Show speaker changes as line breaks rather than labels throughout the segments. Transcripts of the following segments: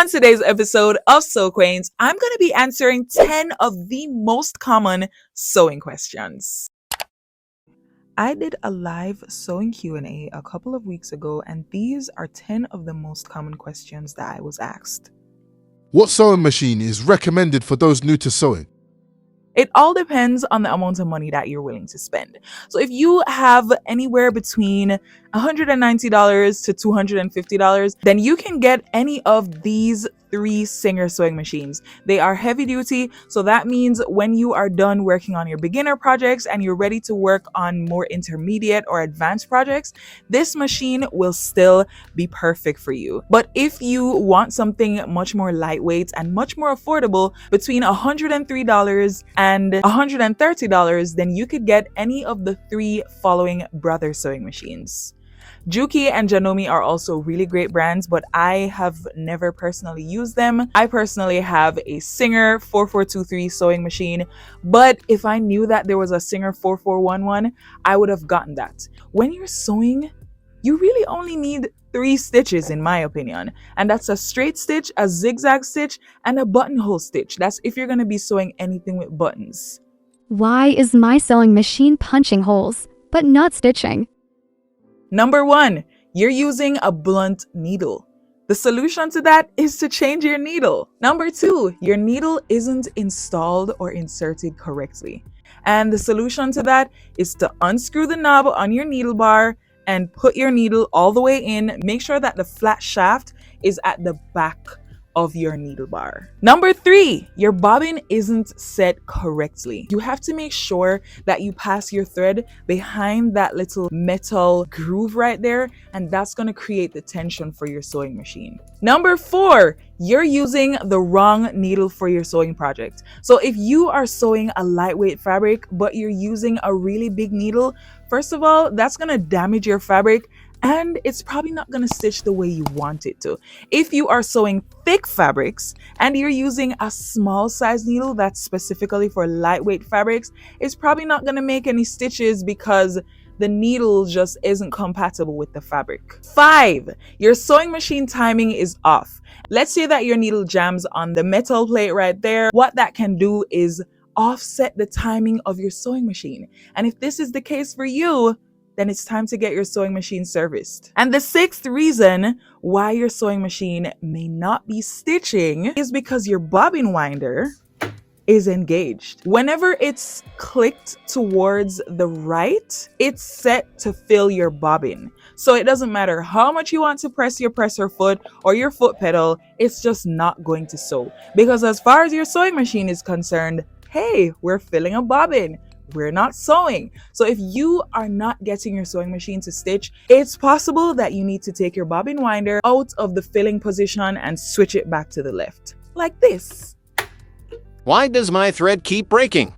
On today's episode of Sew Quains, I'm going to be answering 10 of the most common sewing questions. I did a live sewing Q&A a couple of weeks ago, and these are 10 of the most common questions that I was asked.
What sewing machine is recommended for those new to sewing?
It all depends on the amount of money that you're willing to spend. So if you have anywhere between $190 to $250, then you can get any of these 3 Singer sewing machines. They are heavy duty, so that means when you are done working on your beginner projects and you're ready to work on more intermediate or advanced projects, this machine will still be perfect for you. But if you want something much more lightweight and much more affordable, between $103 and $130, then you could get any of the 3 following brother sewing machines. Juki and Janome are also really great brands, but I have never personally used them. I personally have a Singer 4423 sewing machine, but if I knew that there was a Singer 4411, I would have gotten that. When you're sewing, you really only need 3 stitches in my opinion, and that's a straight stitch, a zigzag stitch, and a buttonhole stitch. That's if you're going to be sewing anything with buttons.
Why is my sewing machine punching holes, but not stitching?
Number 1, you're using a blunt needle. The solution to that is to change your needle. Number 2, your needle isn't installed or inserted correctly. And the solution to that is to unscrew the knob on your needle bar and put your needle all the way in. Make sure that the flat shaft is at the back of your needle bar. Number 3, your bobbin isn't set correctly. You have to make sure that you pass your thread behind that little metal groove right there, and that's going to create the tension for your sewing machine. Number 4, you're using the wrong needle for your sewing project. So if you are sewing a lightweight fabric, but you're using a really big needle, first of all, that's going to damage your fabric, and it's probably not going to stitch the way you want it to. If you are sewing thick fabrics and you're using a small size needle that's specifically for lightweight fabrics, it's probably not going to make any stitches because the needle just isn't compatible with the fabric. 5, your sewing machine timing is off. Let's say that your needle jams on the metal plate right there. What that can do is offset the timing of your sewing machine. And if this is the case for you, then it's time to get your sewing machine serviced. And the 6th reason why your sewing machine may not be stitching is because your bobbin winder is engaged. Whenever it's clicked towards the right, it's set to fill your bobbin. So it doesn't matter how much you want to press your presser foot or your foot pedal, it's just not going to sew. Because as far as your sewing machine is concerned, hey, we're filling a bobbin. We're not sewing. So if you are not getting your sewing machine to stitch, it's possible that you need to take your bobbin winder out of the filling position and switch it back to the left, like this.
Why does my thread keep breaking?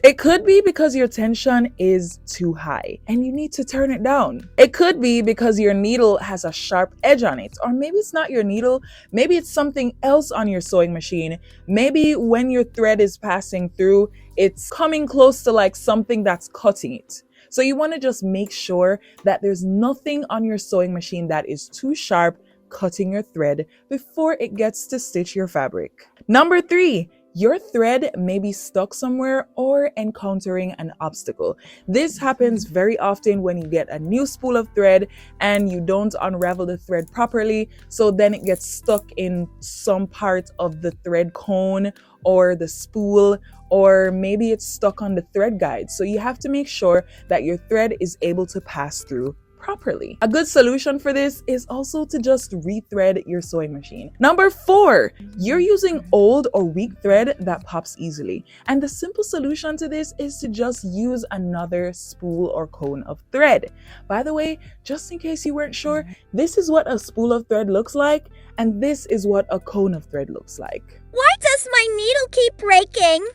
It could be because your tension is too high and you need to turn it down. It could be because your needle has a sharp edge on it, or maybe it's not your needle, maybe it's something else on your sewing machine. Maybe when your thread is passing through, it's coming close to like something that's cutting it. So you want to just make sure that there's nothing on your sewing machine that is too sharp cutting your thread before it gets to stitch your fabric. Number 3, your thread may be stuck somewhere or encountering an obstacle. This happens very often when you get a new spool of thread and you don't unravel the thread properly, so then it gets stuck in some part of the thread cone or the spool, or maybe it's stuck on the thread guide. So you have to make sure that your thread is able to pass through properly. A good solution for this is also to just rethread your sewing machine. Number 4, you're using old or weak thread that pops easily. And the simple solution to this is to just use another spool or cone of thread. By the way, just in case you weren't sure, this is what a spool of thread looks like, and this is what a cone of thread looks like.
Why does my needle keep breaking?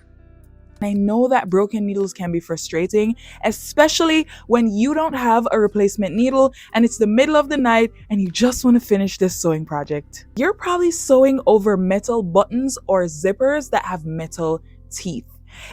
I know that broken needles can be frustrating, especially when you don't have a replacement needle and it's the middle of the night and you just want to finish this sewing project. You're probably sewing over metal buttons or zippers that have metal teeth.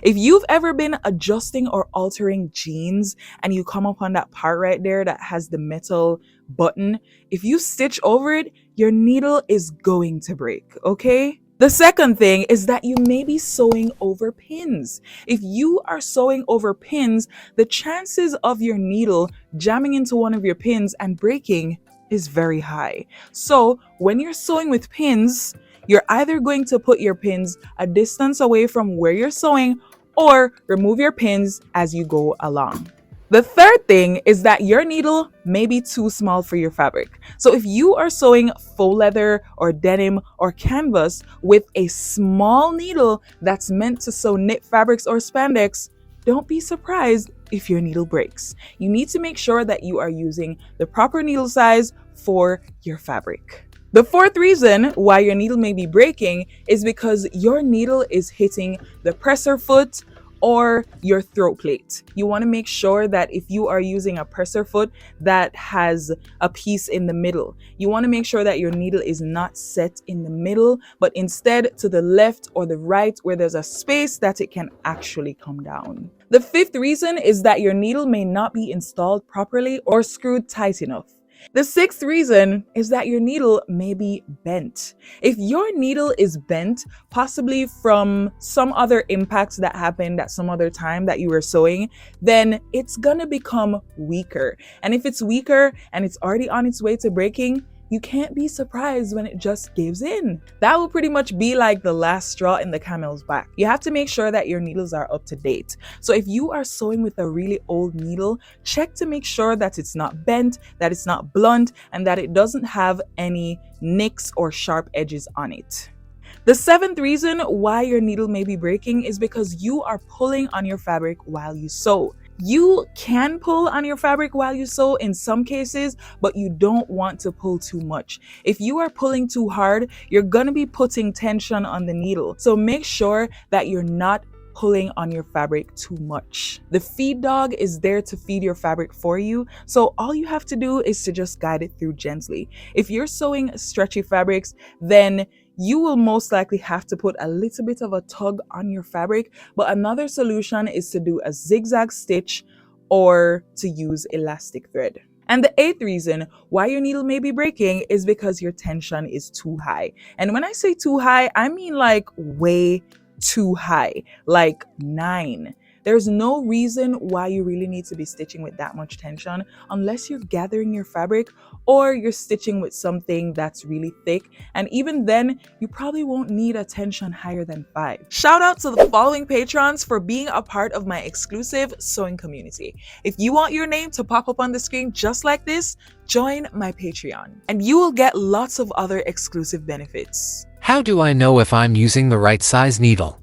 If you've ever been adjusting or altering jeans and you come upon that part right there that has the metal button, if you stitch over it, your needle is going to break, okay? The second thing is that you may be sewing over pins. If you are sewing over pins, the chances of your needle jamming into one of your pins and breaking is very high. So when you're sewing with pins, you're either going to put your pins a distance away from where you're sewing or remove your pins as you go along. The third thing is that your needle may be too small for your fabric. So if you are sewing faux leather or denim or canvas with a small needle that's meant to sew knit fabrics or spandex, don't be surprised if your needle breaks. You need to make sure that you are using the proper needle size for your fabric. The fourth reason why your needle may be breaking is because your needle is hitting the presser foot or your throat plate. You want to make sure that if you are using a presser foot that has a piece in the middle, you want to make sure that your needle is not set in the middle, but instead to the left or the right where there's a space that it can actually come down. The fifth reason is that your needle may not be installed properly or screwed tight enough. The sixth reason is that your needle may be bent. If your needle is bent, possibly from some other impact that happened at some other time that you were sewing, then it's gonna become weaker. And if it's weaker and it's already on its way to breaking, you can't be surprised when it just gives in. That will pretty much be like the last straw in the camel's back. You have to make sure that your needles are up to date. So if you are sewing with a really old needle, check to make sure that it's not bent, that it's not blunt, and that it doesn't have any nicks or sharp edges on it. The seventh reason why your needle may be breaking is because you are pulling on your fabric while you sew. You can pull on your fabric while you sew in some cases, but you don't want to pull too much. If you are pulling too hard, you're going to be putting tension on the needle. So make sure that you're not pulling on your fabric too much. The feed dog is there to feed your fabric for you, so all you have to do is to just guide it through gently. If you're sewing stretchy fabrics, then you will most likely have to put a little bit of a tug on your fabric, but another solution is to do a zigzag stitch or to use elastic thread. And the eighth reason why your needle may be breaking is because your tension is too high. And when I say too high, I mean like way too high, like 9. There's no reason why you really need to be stitching with that much tension unless you're gathering your fabric or you're stitching with something that's really thick. And even then, you probably won't need a tension higher than 5. Shout out to the following patrons for being a part of my exclusive sewing community. If you want your name to pop up on the screen just like this, join my Patreon and you will get lots of other exclusive benefits.
How do I know if I'm using the right size needle?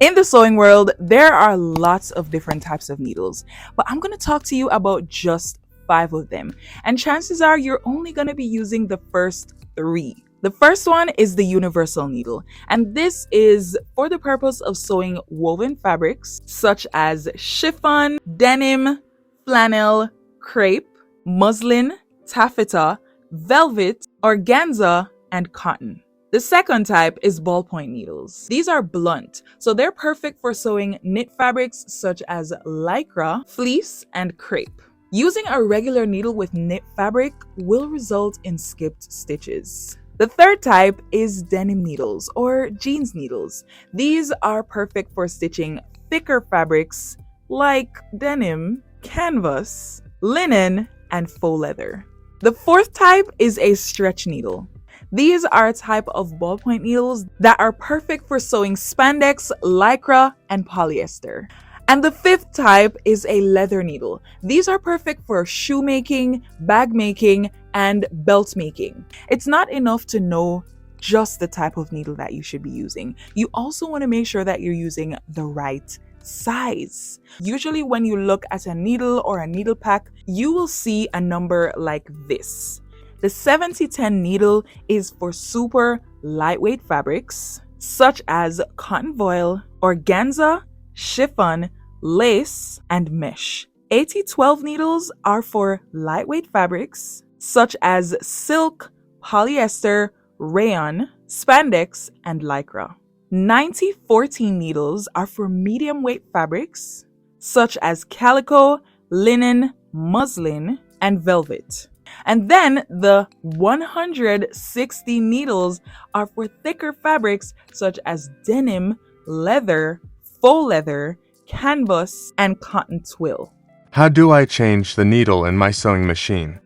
In the sewing world, there are lots of different types of needles, but I'm going to talk to you about just 5 of them. And chances are you're only going to be using the first 3. The first one is the universal needle, and this is for the purpose of sewing woven fabrics such as chiffon, denim, flannel, crepe, muslin, taffeta, velvet, organza, and cotton. The second type is ballpoint needles. These are blunt, so they're perfect for sewing knit fabrics such as lycra, fleece, and crepe. Using a regular needle with knit fabric will result in skipped stitches. The third type is denim needles or jeans needles. These are perfect for stitching thicker fabrics like denim, canvas, linen, and faux leather. The fourth type is a stretch needle. These are a type of ballpoint needles that are perfect for sewing spandex, lycra, and polyester. And the fifth type is a leather needle. These are perfect for shoemaking, bag making, and belt making. It's not enough to know just the type of needle that you should be using. You also want to make sure that you're using the right size. Usually when you look at a needle or a needle pack, you will see a number like this. The 70-10 needle is for super lightweight fabrics such as cotton voile, organza, chiffon, lace, and mesh. 80-12 needles are for lightweight fabrics such as silk, polyester, rayon, spandex, and lycra. 90/14 needles are for medium weight fabrics such as calico, linen, muslin, and velvet. And then the 160 needles are for thicker fabrics such as denim, leather, faux leather, canvas, and cotton twill.
How do I change the needle in my sewing machine?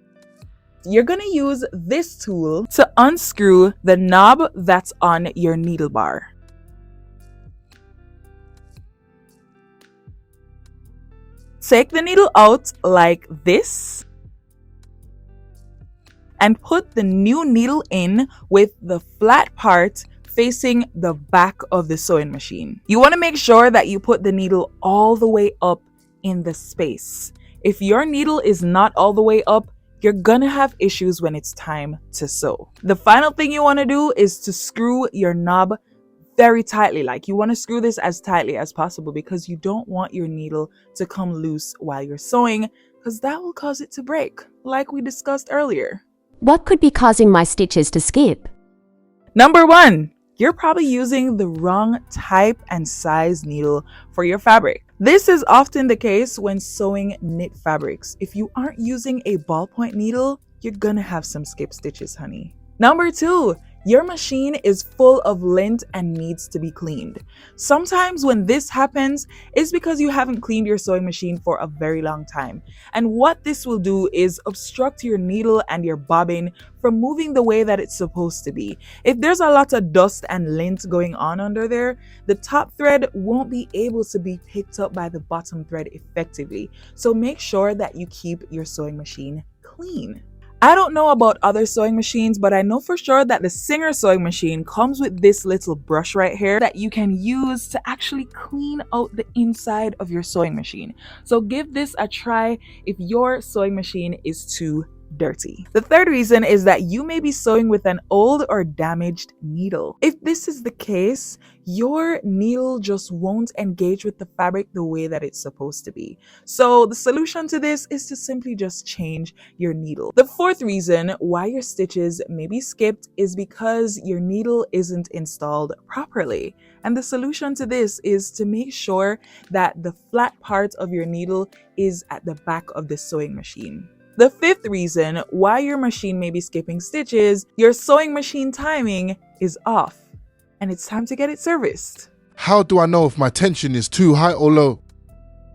You're going to use this tool to unscrew the knob that's on your needle bar. Take the needle out like this and put the new needle in with the flat part facing the back of the sewing machine. You want to make sure that you put the needle all the way up in the space. If your needle is not all the way up, you're gonna have issues when it's time to sew. The final thing you want to do is to screw your knob very tightly. Like, you want to screw this as tightly as possible because you don't want your needle to come loose while you're sewing, because that will cause it to break, like we discussed earlier.
What could be causing my stitches to skip?
Number 1, you're probably using the wrong type and size needle for your fabric. This is often the case when sewing knit fabrics. If you aren't using a ballpoint needle, you're gonna have some skip stitches, honey. Number 2, your machine is full of lint and needs to be cleaned. Sometimes when this happens, it's because you haven't cleaned your sewing machine for a very long time. And what this will do is obstruct your needle and your bobbin from moving the way that it's supposed to be. If there's a lot of dust and lint going on under there, the top thread won't be able to be picked up by the bottom thread effectively. So make sure that you keep your sewing machine clean. I don't know about other sewing machines, but I know for sure that the Singer sewing machine comes with this little brush right here that you can use to actually clean out the inside of your sewing machine. So give this a try if your sewing machine is too dirty. The third reason is that you may be sewing with an old or damaged needle. If this is the case, your needle just won't engage with the fabric the way that it's supposed to be. So the solution to this is to simply just change your needle. The fourth reason why your stitches may be skipped is because your needle isn't installed properly. And the solution to this is to make sure that the flat part of your needle is at the back of the sewing machine. The fifth reason why your machine may be skipping stitches, your sewing machine timing is off, and it's time to get it serviced.
How do I know if my tension is too high or low?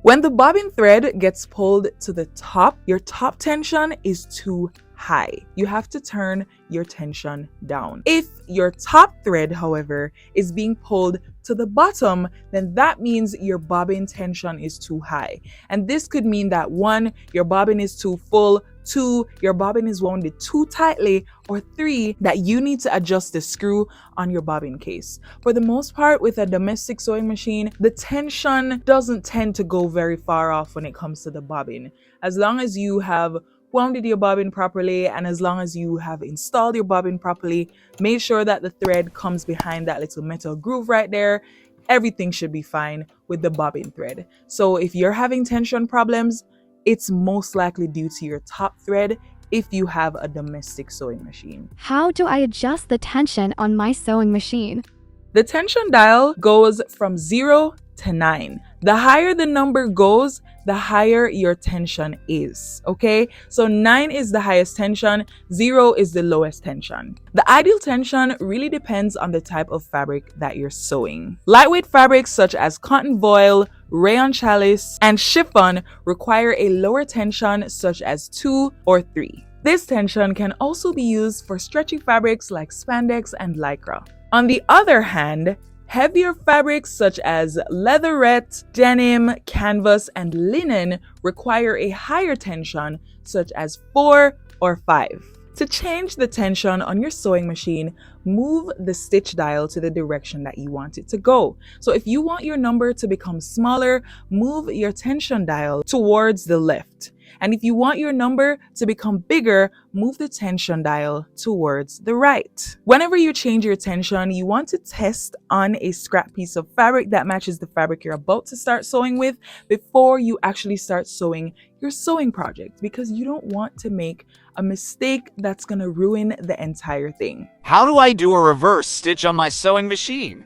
When the bobbin thread gets pulled to the top, your top tension is too high. You have to turn your tension down. If your top thread, however, is being pulled to the bottom, then that means your bobbin tension is too high. And this could mean that 1, your bobbin is too full, 2, your bobbin is wounded too tightly, or 3, that you need to adjust the screw on your bobbin case. For the most part, with a domestic sewing machine, the tension doesn't tend to go very far off when it comes to the bobbin. As long as you have wounded your bobbin properly, and as long as you have installed your bobbin properly, make sure that the thread comes behind that little metal groove right there, everything should be fine with the bobbin thread. So if you're having tension problems, it's most likely due to your top thread if you have a domestic sewing machine.
How do I adjust the tension on my sewing machine?
The tension dial goes from 0 to 9. The higher the number goes, the higher your tension is, okay? So 9 is the highest tension, 0 is the lowest tension. The ideal tension really depends on the type of fabric that you're sewing. Lightweight fabrics such as cotton voile, rayon challis, and chiffon require a lower tension such as 2 or 3. This tension can also be used for stretchy fabrics like spandex and lycra. On the other hand, heavier fabrics such as leatherette, denim, canvas, and linen require a higher tension such as 4 or 5. To change the tension on your sewing machine, move the stitch dial to the direction that you want it to go. So if you want your number to become smaller, move your tension dial towards the left. And if you want your number to become bigger, move the tension dial towards the right. Whenever you change your tension, you want to test on a scrap piece of fabric that matches the fabric you're about to start sewing with before you actually start sewing your sewing project, because you don't want to make a mistake that's going to ruin the entire thing.
How do I do a reverse stitch on my sewing machine?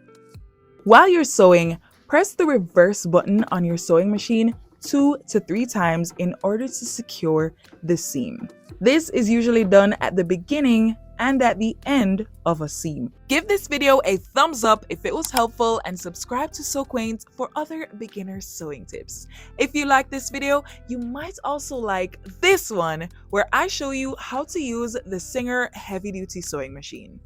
While you're sewing, press the reverse button on your sewing machine 2 to 3 times in order to secure the seam. This is usually done at the beginning and at the end of a seam. Give this video a thumbs up if it was helpful and subscribe to Sew Quaint for other beginner sewing tips. If you like this video, you might also like this one where I show you how to use the Singer heavy duty sewing machine.